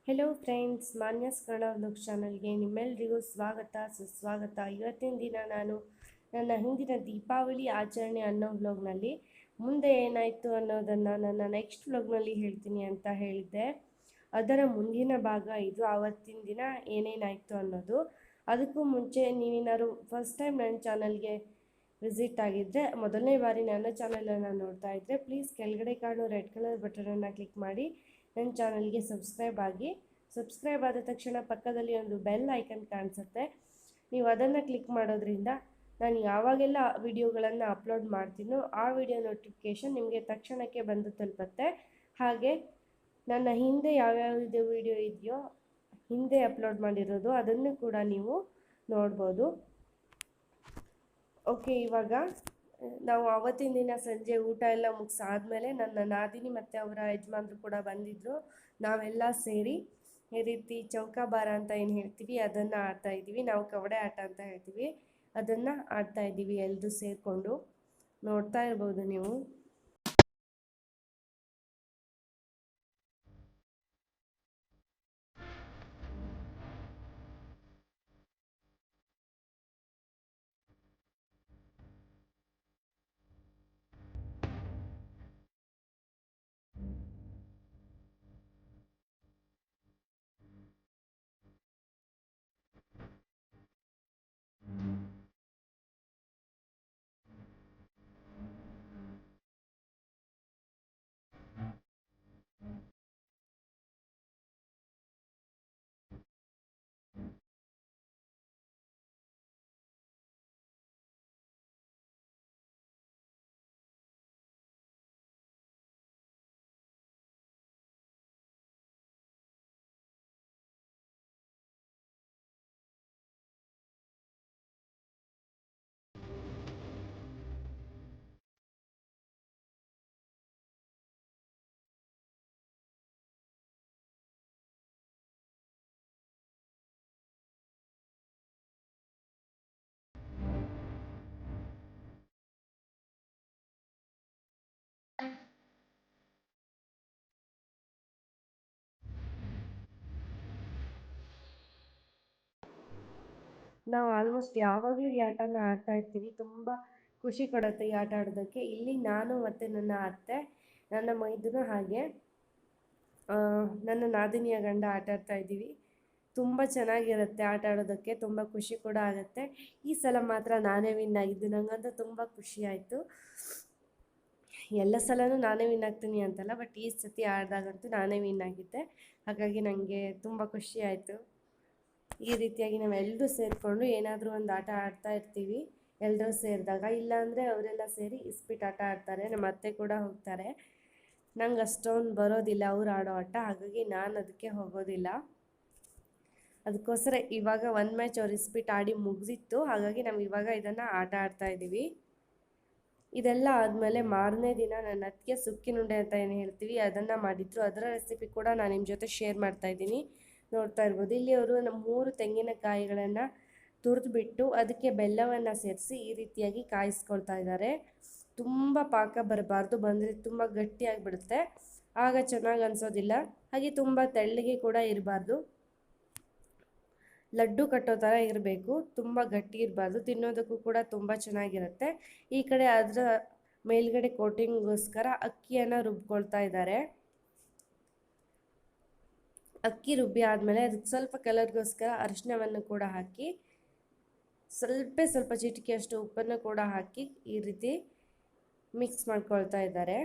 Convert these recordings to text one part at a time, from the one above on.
Hello friends, Manya's Kannada vlog ಚಾನಲ್ಗೆ ನಿಮ್ಮೆಲ್ಲರಿಗೂ ಸ್ವಾಗತ ಸುಸ್ವಾಗತ. ಇವತ್ತಿನ ದಿನ ನಾನು ನನ್ನ ಹಿಂದಿನ ದೀಪಾವಳಿ ಆಚರಣೆ ಅನ್ನೋ ವ್ಲಾಗ್ನಲ್ಲಿ ಮುಂದೆ ಏನಾಯಿತು ಅನ್ನೋದನ್ನು ನನ್ನ ನೆಕ್ಸ್ಟ್ ವ್ಲಾಗ್ನಲ್ಲಿ ಹೇಳ್ತೀನಿ ಅಂತ ಹೇಳಿದ್ದೆ. ಅದರ ಮುಂದಿನ ಭಾಗ ಇದು. ಆವತ್ತಿನ ದಿನ ಏನೇನಾಯಿತು ಅನ್ನೋದು. ಅದಕ್ಕೂ ಮುಂಚೆ ನೀವೇನಾದ್ರು ಫಸ್ಟ್ ಟೈಮ್ ನನ್ನ ಚಾನಲ್ಗೆ ವಿಸಿಟ್ ಆಗಿದ್ದರೆ, ಮೊದಲನೇ ಬಾರಿ ನನ್ನ ಚಾನಲನ್ನು ನೋಡ್ತಾ ಇದ್ದರೆ ಪ್ಲೀಸ್ ಕೆಳಗಡೆ ಕಾಣೋ ರೆಡ್ ಕಲರ್ ಬಟನನ್ನು ಕ್ಲಿಕ್ ಮಾಡಿ ನನ್ನ ಚಾನಲ್ಗೆ ಸಬ್ಸ್ಕ್ರೈಬ್ ಆಗಿ. ಸಬ್ಸ್ಕ್ರೈಬ್ ಆದ ತಕ್ಷಣ ಪಕ್ಕದಲ್ಲಿ ಒಂದು ಬೆಲ್ ಐಕನ್ ಕಾಣಿಸುತ್ತೆ. ನೀವು ಅದನ್ನು ಕ್ಲಿಕ್ ಮಾಡೋದ್ರಿಂದ ನಾನು ಯಾವಾಗೆಲ್ಲ ವಿಡಿಯೋಗಳನ್ನು ಅಪ್ಲೋಡ್ ಮಾಡ್ತೀನೋ ಆ ವಿಡಿಯೋ ನೋಟಿಫಿಕೇಷನ್ ನಿಮಗೆ ತಕ್ಷಣಕ್ಕೆ ಬಂದು ತಲುಪುತ್ತೆ. ಹಾಗೆ ನನ್ನ ಹಿಂದೆ ಯಾವ್ಯಾವುದು ವಿಡಿಯೋ ಇದೆಯೋ, ಹಿಂದೆ ಅಪ್ಲೋಡ್ ಮಾಡಿರೋದು, ಅದನ್ನು ಕೂಡ ನೀವು ನೋಡ್ಬೋದು. ಓಕೆ, ಇವಾಗ ನಾವು ಆವತ್ತಿನ ದಿನ ಸಂಜೆ ಊಟ ಎಲ್ಲ ಮುಗಿಸಾದ್ಮೇಲೆ ನನ್ನ ನಾದಿನಿ ಮತ್ತು ಅವರ ಯಜಮಾನ್ರು ಕೂಡ ಬಂದಿದ್ದರು. ನಾವೆಲ್ಲ ಸೇರಿ ಈ ರೀತಿ ಚೌಕಾಬಾರ ಅಂತ ಏನು ಹೇಳ್ತೀವಿ ಅದನ್ನು ಆಡ್ತಾಯಿದ್ದೀವಿ. ನಾವು ಕಬಡ್ಡಿ ಆಟ ಅಂತ ಹೇಳ್ತೀವಿ, ಅದನ್ನು ಆಡ್ತಾಯಿದ್ದೀವಿ ಎಲ್ಲರೂ ಸೇರಿಕೊಂಡು. ನೋಡ್ತಾ ಇರ್ಬೋದು ನೀವು. ನಾವು ಆಲ್ಮೋಸ್ಟ್ ಯಾವಾಗಲೂ ಈ ಆಟನ ಆಡ್ತಾ ಇರ್ತೀವಿ. ತುಂಬ ಖುಷಿ ಕೊಡುತ್ತೆ ಈ ಆಟ ಆಡೋದಕ್ಕೆ. ಇಲ್ಲಿ ನಾನು ಮತ್ತು ನನ್ನ ಅತ್ತೆ, ನನ್ನ ಮೈದುನ, ಹಾಗೆ ನನ್ನ ನಾದಿನಿಯ ಗಂಡ ಆಟ ಆಡ್ತಾ ಇದ್ದೀವಿ. ತುಂಬ ಚೆನ್ನಾಗಿರುತ್ತೆ ಆಟ ಆಡೋದಕ್ಕೆ, ತುಂಬ ಖುಷಿ ಕೂಡ ಆಗುತ್ತೆ. ಈ ಸಲ ಮಾತ್ರ ನಾನೇ ವಿನ್ ಆಗಿದ್ದು. ನನಗಂತೂ ತುಂಬ ಖುಷಿ ಆಯಿತು. ಎಲ್ಲ ಸಲನೂ ನಾನೇ ವಿನ್ ಆಗ್ತೀನಿ ಅಂತಲ್ಲ, ಬಟ್ ಈ ಸತಿ ಆಡಿದಾಗಂತೂ ನಾನೇ ವಿನ್ ಆಗಿದ್ದೆ. ಹಾಗಾಗಿ ನನಗೆ ತುಂಬ ಖುಷಿ ಆಯಿತು. ಈ ರೀತಿಯಾಗಿ ನಾವೆಲ್ಲರೂ ಸೇರಿಕೊಂಡು ಏನಾದರೂ ಒಂದು ಆಟ ಆಡ್ತಾ ಇರ್ತೀವಿ ಎಲ್ಲರೂ ಸೇರಿದಾಗ. ಇಲ್ಲಾಂದರೆ ಅವರೆಲ್ಲ ಸೇರಿ ಇಸ್ಪೀಟ್ ಆಟ ಆಡ್ತಾರೆ. ನಮ್ಮ ಅತ್ತೆ ಕೂಡ ಹೋಗ್ತಾರೆ. ನಂಗೆ ಅಷ್ಟೊಂದು ಬರೋದಿಲ್ಲ ಅವ್ರು ಆಡೋ ಆಟ, ಹಾಗಾಗಿ ನಾನು ಅದಕ್ಕೆ ಹೋಗೋದಿಲ್ಲ. ಅದಕ್ಕೋಸ್ಕರ ಇವಾಗ ಒಂದು ಮ್ಯಾಚ್ ಅವ್ರು ಇಸ್ಪೀಟ್ ಆಡಿ ಮುಗಿದಿತ್ತು, ಹಾಗಾಗಿ ನಾವು ಇವಾಗ ಇದನ್ನು ಆಟ ಆಡ್ತಾ ಇದ್ದೀವಿ. ಇದೆಲ್ಲ ಆದಮೇಲೆ ಮಾರನೇ ದಿನ ನನ್ನ ಅತ್ತಿಗೆ ಸುಕ್ಕಿನುಂಡೆ ಅಂತ ಏನು ಹೇಳ್ತೀವಿ ಅದನ್ನು ಮಾಡಿದ್ರು. ಅದರ ರೆಸಿಪಿ ಕೂಡ ನಾನು ನಿಮ್ಮ ಜೊತೆ ಶೇರ್ ಮಾಡ್ತಾಯಿದ್ದೀನಿ, ನೋಡ್ತಾ ಇರ್ಬೋದು. ಇಲ್ಲಿ ಅವರು ನಮ್ಮ 3 ತೆಂಗಿನಕಾಯಿಗಳನ್ನು ತುರಿದ್ಬಿಟ್ಟು ಅದಕ್ಕೆ ಬೆಲ್ಲವನ್ನು ಸೇರಿಸಿ ಈ ರೀತಿಯಾಗಿ ಕಾಯಿಸ್ಕೊಳ್ತಾ ಇದ್ದಾರೆ. ತುಂಬ ಪಾಕ ಬರಬಾರ್ದು, ಬಂದರೆ ತುಂಬ ಗಟ್ಟಿಯಾಗಿಬಿಡುತ್ತೆ, ಆಗ ಚೆನ್ನಾಗಿ ಅನಿಸೋದಿಲ್ಲ. ಹಾಗೆ ತುಂಬ ತೆಳ್ಳಗೆ ಕೂಡ ಇರಬಾರ್ದು, ಲಡ್ಡು ಕಟ್ಟೋ ಥರ ಇರಬೇಕು. ತುಂಬ ಗಟ್ಟಿ ಇರಬಾರ್ದು, ತಿನ್ನೋದಕ್ಕೂ ಕೂಡ ತುಂಬ ಚೆನ್ನಾಗಿರುತ್ತೆ. ಈ ಕಡೆ ಅದರ ಮೇಲ್ಗಡೆ ಕೋಟಿಂಗ್ಗೋಸ್ಕರ ಅಕ್ಕಿಯನ್ನು ರುಬ್ಕೊಳ್ತಾ ಇದ್ದಾರೆ. ಅಕ್ಕಿ ರುಬ್ಬಿ ಆದಮೇಲೆ ಅದಕ್ಕೆ ಸ್ವಲ್ಪ ಕಲರ್ಗೋಸ್ಕರ ಅರಿಶಿನವನ್ನು ಕೂಡ ಹಾಕಿ, ಸ್ವಲ್ಪ ಚಿಟಿಕೆಯಷ್ಟು ಉಪ್ಪನ್ನು ಕೂಡ ಹಾಕಿ ಈ ರೀತಿ ಮಿಕ್ಸ್ ಮಾಡ್ಕೊಳ್ತಾ ಇದ್ದಾರೆ.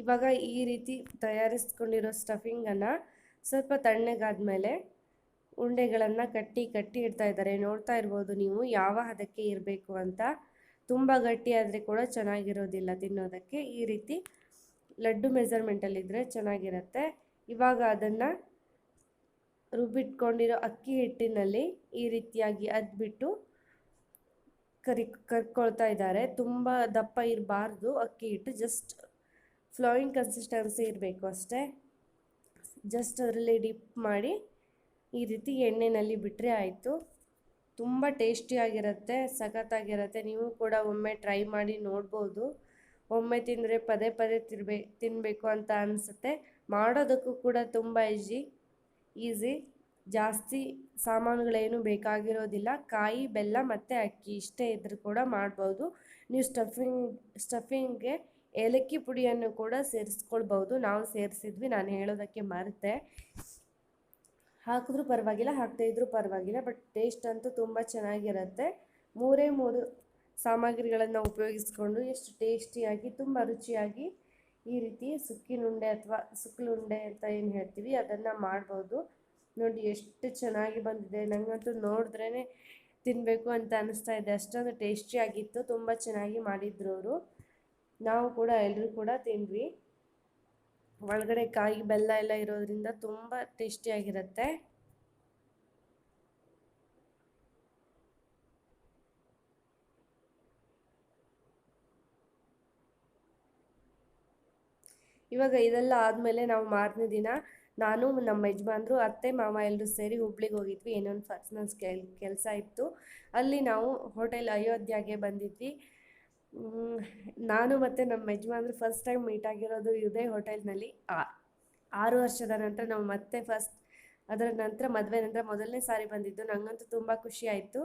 ಇವಾಗ ಈ ರೀತಿ ತಯಾರಿಸ್ಕೊಂಡಿರೋ ಸ್ಟಫಿಂಗನ್ನು ಸ್ವಲ್ಪ ತಣ್ಣಗಾದ್ಮೇಲೆ ಉಂಡೆಗಳನ್ನು ಕಟ್ಟಿ ಇಡ್ತಾ ಇದ್ದಾರೆ. ನೋಡ್ತಾ ಇರ್ಬೋದು ನೀವು ಯಾವ ಹದಕ್ಕೆ ಇರಬೇಕು ಅಂತ. ತುಂಬ ಗಟ್ಟಿ ಆದರೆ ಕೂಡ ಚೆನ್ನಾಗಿರೋದಿಲ್ಲ ತಿನ್ನೋದಕ್ಕೆ. ಈ ರೀತಿ ಲಡ್ಡು ಮೆಜರ್ಮೆಂಟಲ್ಲಿದ್ದರೆ ಚೆನ್ನಾಗಿರುತ್ತೆ. ಇವಾಗ ಅದನ್ನು ರುಬ್ಬಿಟ್ಕೊಂಡಿರೋ ಅಕ್ಕಿ ಹಿಟ್ಟಿನಲ್ಲಿ ಈ ರೀತಿಯಾಗಿ ಅದ್ಬಿಟ್ಟು ಕರ್ಕೊಳ್ತಾ ಇದ್ದಾರೆ. ತುಂಬ ದಪ್ಪ ಇರಬಾರ್ದು ಅಕ್ಕಿ ಹಿಟ್ಟು, ಜಸ್ಟ್ ಫ್ಲೋಯಿಂಗ್ ಕನ್ಸಿಸ್ಟೆನ್ಸಿ ಇರಬೇಕು ಅಷ್ಟೇ. ಜಸ್ಟ್ ಅದರಲ್ಲಿ ಡಿಪ್ ಮಾಡಿ ಈ ರೀತಿ ಎಣ್ಣೆಯಲ್ಲಿ ಬಿಟ್ಟರೆ ಆಯಿತು. ತುಂಬ ಟೇಸ್ಟಿಯಾಗಿರುತ್ತೆ, ಸಖತ್ತಾಗಿರುತ್ತೆ. ನೀವು ಕೂಡ ಒಮ್ಮೆ ಟ್ರೈ ಮಾಡಿ ನೋಡ್ಬೋದು. ಒಮ್ಮೆ ತಿಂದರೆ ಪದೇ ಪದೇ ತಿನ್ನಬೇಕು ಅಂತ ಅನಿಸುತ್ತೆ. ಮಾಡೋದಕ್ಕೂ ಕೂಡ ತುಂಬ ಈಸಿ. ಜಾಸ್ತಿ ಸಾಮಾನುಗಳೇನು ಬೇಕಾಗಿರೋದಿಲ್ಲ. ಕಾಯಿ, ಬೆಲ್ಲ ಮತ್ತು ಅಕ್ಕಿ ಇಷ್ಟೇ ಇದ್ರೂ ಕೂಡ ಮಾಡ್ಬೋದು. ನೀವು ಸ್ಟಫಿಂಗ್ಗೆ ಏಲಕ್ಕಿ ಪುಡಿಯನ್ನು ಕೂಡ ಸೇರಿಸ್ಕೊಳ್ಬೋದು. ನಾವು ಸೇರಿಸಿದ್ವಿ, ನಾನು ಹೇಳೋದಕ್ಕೆ ಮರೆತೆ. ಹಾಕಿದ್ರೂ ಪರವಾಗಿಲ್ಲ, ಹಾಕದೇ ಇದ್ರೂ ಪರವಾಗಿಲ್ಲ, ಬಟ್ ಟೇಸ್ಟ್ ಅಂತೂ ತುಂಬ ಚೆನ್ನಾಗಿರುತ್ತೆ. 3 ಸಾಮಗ್ರಿಗಳನ್ನು ಉಪಯೋಗಿಸ್ಕೊಂಡು ಎಷ್ಟು ಟೇಸ್ಟಿಯಾಗಿ, ತುಂಬ ರುಚಿಯಾಗಿ ಈ ರೀತಿ ಸುಕ್ಕಿನುಂಡೆ ಅಥವಾ ಸುಕ್ಕಲುಂಡೆ ಅಂತ ಏನು ಹೇಳ್ತೀವಿ ಅದನ್ನು ಮಾಡ್ಬೋದು. ನೋಡಿ ಎಷ್ಟು ಚೆನ್ನಾಗಿ ಬಂದಿದೆ. ನನಗಂತೂ ನೋಡಿದ್ರೇ ತಿನ್ನಬೇಕು ಅಂತ ಅನ್ನಿಸ್ತಾ ಇದೆ, ಅಷ್ಟೊಂದು ಟೇಸ್ಟಿಯಾಗಿತ್ತು. ತುಂಬ ಚೆನ್ನಾಗಿ ಮಾಡಿದ್ರು ಅವರು. ನಾವು ಕೂಡ ಎಲ್ಲರೂ ಕೂಡ ತಿಂದ್ವಿ. ಒಳಗಡೆ ಕಾಯಿ ಬೆಲ್ಲ ಎಲ್ಲ ಇರೋದ್ರಿಂದ ತುಂಬ ಟೇಸ್ಟಿಯಾಗಿರುತ್ತೆ. ಇವಾಗ ಇದೆಲ್ಲ ಆದಮೇಲೆ ನಾವು ಮಾರನೇ ದಿನ ನಾನು, ನಮ್ಮ ಯಜಮಾನ್ರು, ಅತ್ತೆ ಮಾವ ಎಲ್ಲರೂ ಸೇರಿ ಹುಬ್ಳಿಗೆ ಹೋಗಿದ್ವಿ. ಏನೋ ಒಂದು ಪರ್ಸ್ನಲ್ಸ್ ಕೆಲಸ ಇತ್ತು. ಅಲ್ಲಿ ನಾವು ಹೋಟೆಲ್ ಅಯೋಧ್ಯೆಗೆ ಬಂದಿದ್ವಿ. ನಾನು ಮತ್ತು ನಮ್ಮ ಯಜಮಾನ್ರು ಫಸ್ಟ್ ಟೈಮ್ ಮೀಟ್ ಆಗಿರೋದು ಇದೇ ಹೋಟೆಲ್ನಲ್ಲಿ. 6 ವರ್ಷದ ನಂತರ ನಾವು ಮತ್ತೆ ಅದರ ನಂತರ ಮದುವೆ ನಂತರ ಮೊದಲನೇ ಸಾರಿ ಬಂದಿದ್ದು. ನನಗಂತೂ ತುಂಬ ಖುಷಿ ಆಯಿತು.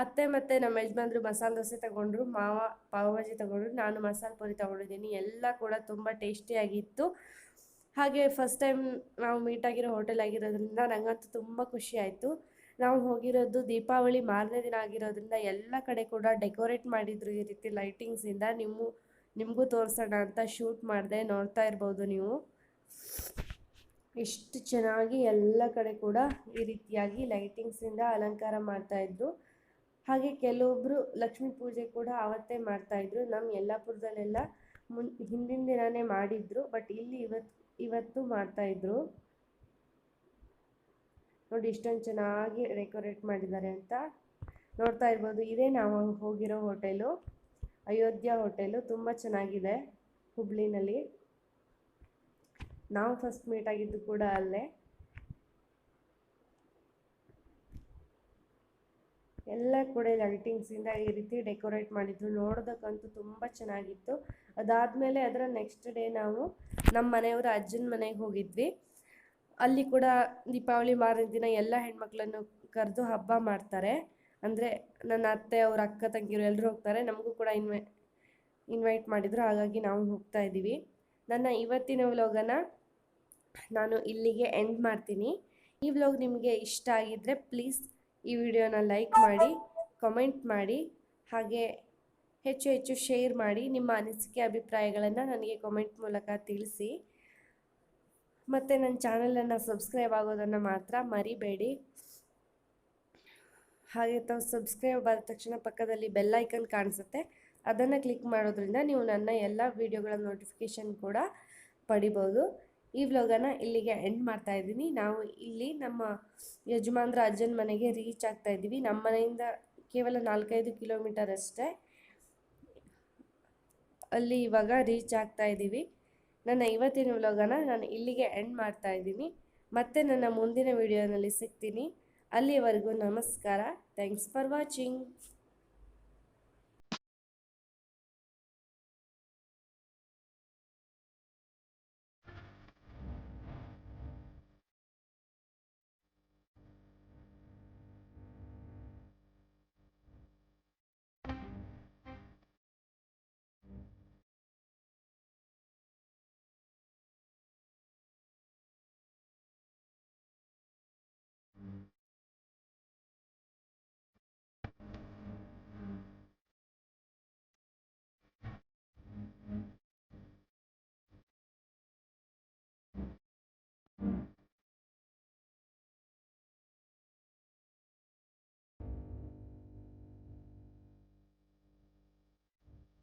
ಅತ್ತೆ ಮತ್ತು ನಮ್ಮ ಯಜಮಾನ್ರು ಮಸಾಲೆ ದೋಸೆ ತಗೊಂಡ್ರು, ಮಾವ ಪಾವ್ ಭಾಜಿ ತಗೊಂಡ್ರು, ನಾನು ಮಸಾಲೆ ಪುರಿ ತೊಗೊಂಡಿದ್ದೀನಿ. ಎಲ್ಲ ಕೂಡ ತುಂಬ ಟೇಸ್ಟಿಯಾಗಿತ್ತು. ಹಾಗೆ ಫಸ್ಟ್ ಟೈಮ್ ನಾವು ಮೀಟ್ ಆಗಿರೋ ಹೋಟೆಲ್ ಆಗಿರೋದ್ರಿಂದ ನನಗಂತೂ ತುಂಬ ಖುಷಿ ಆಯಿತು. ನಾವು ಹೋಗಿರೋದು ದೀಪಾವಳಿ ಮಾರನೇ ದಿನ ಆಗಿರೋದ್ರಿಂದ ಎಲ್ಲ ಕಡೆ ಕೂಡ ಡೆಕೋರೇಟ್ ಮಾಡಿದರು ಈ ರೀತಿ ಲೈಟಿಂಗ್ಸಿಂದ. ನಿಮಗೂ ತೋರಿಸೋಣ ಅಂತ ಶೂಟ್ ಮಾಡಿದೆ, ನೋಡ್ತಾ ಇರ್ಬೋದು ನೀವು. ಎಷ್ಟು ಚೆನ್ನಾಗಿ ಎಲ್ಲ ಕಡೆ ಕೂಡ ಈ ರೀತಿಯಾಗಿ ಲೈಟಿಂಗ್ಸಿಂದ ಅಲಂಕಾರ ಮಾಡ್ತಾಯಿದ್ರು. ಹಾಗೆ ಕೆಲವೊಬ್ಬರು ಲಕ್ಷ್ಮೀ ಪೂಜೆ ಕೂಡ ಆವತ್ತೇ ಮಾಡ್ತಾಯಿದ್ರು. ನಮ್ಮ ಯಲ್ಲಾಪುರದಲ್ಲೆಲ್ಲ ಹಿಂದಿನ ದಿನವೇ ಮಾಡಿದ್ರು, ಬಟ್ ಇಲ್ಲಿ ಇವತ್ತು ಮಾಡ್ತಾಯಿದ್ರು. ನೋಡಿ ಇಷ್ಟೊಂದು ಚೆನ್ನಾಗಿ ಡೆಕೋರೇಟ್ ಮಾಡಿದ್ದಾರೆ ಅಂತ ನೋಡ್ತಾ ಇರ್ಬೋದು. ಇದೇ ನಾವು ಹೋಗಿರೋ ಹೋಟೆಲು, ಅಯೋಧ್ಯ ಹೋಟೆಲು. ತುಂಬ ಚೆನ್ನಾಗಿದೆ ಹುಬ್ಳಿನಲ್ಲಿ. ನಾವು ಫಸ್ಟ್ ಮೀಟ್ ಆಗಿದ್ದು ಕೂಡ ಅಲ್ಲೇ. ಎಲ್ಲ ಕೂಡ ಲೈಟಿಂಗ್ಸಿಂದ ಈ ರೀತಿ ಡೆಕೋರೇಟ್ ಮಾಡಿದ್ರು. ನೋಡೋದಕ್ಕಂತೂ ತುಂಬ ಚೆನ್ನಾಗಿತ್ತು. ಅದಾದಮೇಲೆ ಅದರ ನೆಕ್ಸ್ಟ್ ಡೇ ನಾವು ನಮ್ಮ ಮನೆಯವರ ಅಜ್ಜನ ಮನೆಗೆ ಹೋಗಿದ್ವಿ. ಅಲ್ಲಿ ಕೂಡ ದೀಪಾವಳಿ ಮಾರನೇ ದಿನ ಎಲ್ಲ ಹೆಣ್ಮಕ್ಳನ್ನು ಕರೆದು ಹಬ್ಬ ಮಾಡ್ತಾರೆ. ಅಂದರೆ ನನ್ನ ಅತ್ತೆ, ಅವ್ರ ಅಕ್ಕ ತಂಗಿರು ಎಲ್ಲರೂ ಹೋಗ್ತಾರೆ. ನಮಗೂ ಕೂಡ ಇನ್ವೈಟ್ ಮಾಡಿದರು, ಹಾಗಾಗಿ ನಾವು ಹೋಗ್ತಾ ಇದ್ದೀವಿ. ನನ್ನ ಇವತ್ತಿನ ವ್ಲಾಗನ್ನು ನಾನು ಇಲ್ಲಿಗೆ ಎಂಡ್ ಮಾಡ್ತೀನಿ. ಈ ವ್ಲಾಗ್ ನಿಮಗೆ ಇಷ್ಟ ಆಗಿದ್ದರೆ ಪ್ಲೀಸ್ ಈ ವಿಡಿಯೋನ ಲೈಕ್ ಮಾಡಿ, ಕಮೆಂಟ್ ಮಾಡಿ, ಹಾಗೆ ಹೆಚ್ಚು ಶೇರ್ ಮಾಡಿ. ನಿಮ್ಮ ಅನಿಸಿಕೆ ಅಭಿಪ್ರಾಯಗಳನ್ನು ನನಗೆ ಕಮೆಂಟ್ ಮೂಲಕ ತಿಳಿಸಿ. ಮತ್ತು ನನ್ನ ಚಾನಲನ್ನು ಸಬ್ಸ್ಕ್ರೈಬ್ ಆಗೋದನ್ನು ಮಾತ್ರ ಮರಿಬೇಡಿ. ಹಾಗೆ ತಾವು ಸಬ್ಸ್ಕ್ರೈಬ್ ಆದ ತಕ್ಷಣ ಪಕ್ಕದಲ್ಲಿ ಬೆಲ್ ಐಕನ್ ಕಾಣಿಸುತ್ತೆ, ಅದನ್ನು ಕ್ಲಿಕ್ ಮಾಡೋದ್ರಿಂದ ನೀವು ನನ್ನ ಎಲ್ಲ ವಿಡಿಯೋಗಳ ನೋಟಿಫಿಕೇಷನ್ ಕೂಡ ಪಡಿಬೋದು. ಈ ವ್ಲಾಗನ್ನು ಇಲ್ಲಿಗೆ ಎಂಡ್ ಮಾಡ್ತಾ ಇದ್ದೀನಿ. ನಾವು ಇಲ್ಲಿ ನಮ್ಮ ಯಜಮಾನ್ರ ಅಜ್ಜನ ಮನೆಗೆ ರೀಚ್ ಆಗ್ತಾ ಇದ್ದೀವಿ. ನಮ್ಮ ಮನೆಯಿಂದ ಕೇವಲ 4-5 ಕಿಲೋಮೀಟರ್ ಅಷ್ಟೇ. ಅಲ್ಲಿ ಇವಾಗ ರೀಚ್ ಆಗ್ತಾ ಇದ್ದೀವಿ. ನನ್ನ ಇವತ್ತಿನ ವ್ಲಾಗನ್ನು ನಾನು ಇಲ್ಲಿಗೆ ಎಂಡ್ ಮಾಡ್ತಾ ಇದ್ದೀನಿ. ಮತ್ತೆ ನನ್ನ ಮುಂದಿನ ವಿಡಿಯೋನಲ್ಲಿ ಸಿಗ್ತೀನಿ. ಅಲ್ಲಿವರೆಗೂ ನಮಸ್ಕಾರ. Thanks for watching.